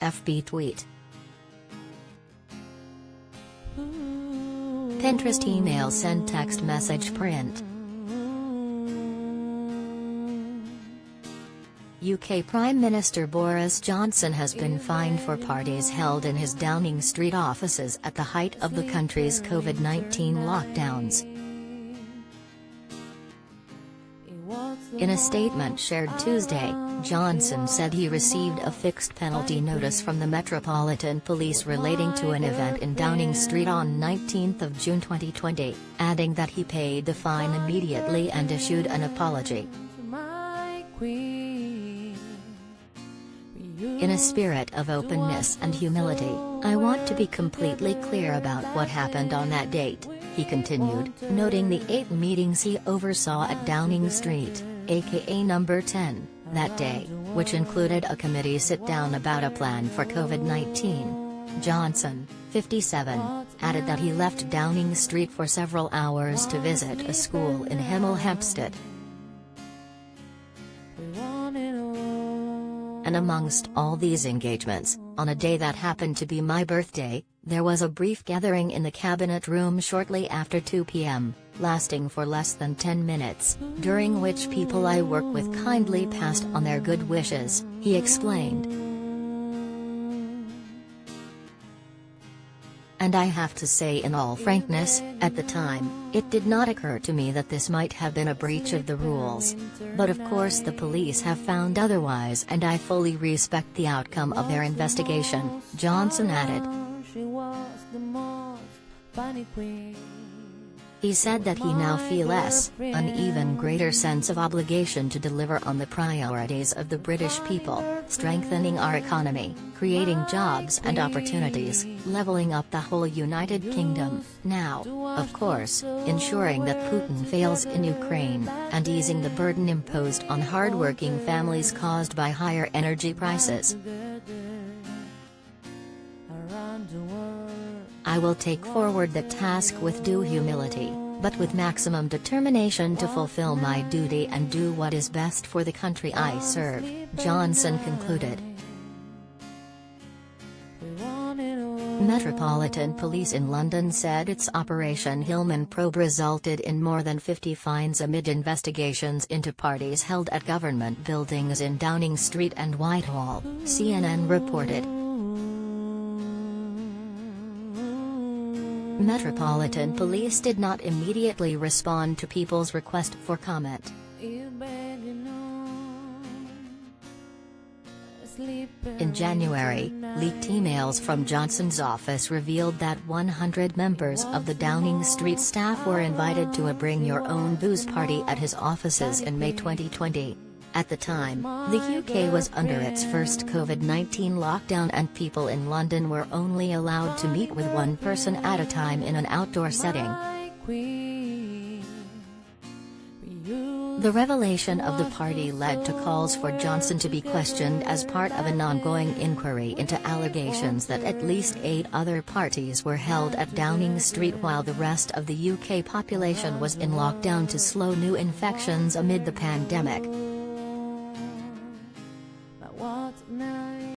FB tweet. Pinterest email send text message print. UK Prime Minister Boris Johnson has been fined for parties held in his Downing Street offices at the height of the country's COVID-19 lockdowns. In a statement shared Tuesday, Johnson said he received a fixed penalty notice from the Metropolitan Police relating to an event in Downing Street on 19 June 2020, adding that he paid the fine immediately and issued an apology. In a spirit of openness and humility, I want to be completely clear about what happened on that date, he continued, noting the 8 meetings he oversaw at Downing Street, aka number 10, that day, which included a committee sit-down about a plan for COVID-19. Johnson, 57, added that he left Downing Street for several hours to visit a school in Hemel Hempstead. And amongst all these engagements, on a day that happened to be my birthday, there was a brief gathering in the cabinet room shortly after 2 p.m., lasting for less than 10 minutes, during which people I work with kindly passed on their good wishes, he explained. And I have to say in all frankness, at the time, it did not occur to me that this might have been a breach of the rules. But of course the police have found otherwise and I fully respect the outcome of their investigation, Johnson added. He said that he now feels an even greater sense of obligation to deliver on the priorities of the British people, strengthening our economy, creating jobs and opportunities, levelling up the whole United Kingdom, now, of course, ensuring that Putin fails in Ukraine, and easing the burden imposed on hardworking families caused by higher energy prices. I will take forward the task with due humility, but with maximum determination to fulfill my duty and do what is best for the country I serve, Johnson concluded. Metropolitan Police in London said its Operation Hillman probe resulted in more than 50 fines amid investigations into parties held at government buildings in Downing Street and Whitehall, CNN reported. Metropolitan Police did not immediately respond to people's request for comment. In January, leaked emails from Johnson's office revealed that 100 members of the Downing Street staff were invited to a Bring Your Own Booze party at his offices in May 2020. At the time, the UK was under its first COVID-19 lockdown and people in London were only allowed to meet with one person at a time in an outdoor setting. The revelation of the party led to calls for Johnson to be questioned as part of an ongoing inquiry into allegations that at least 8 other parties were held at Downing Street while the rest of the UK population was in lockdown to slow new infections amid the pandemic.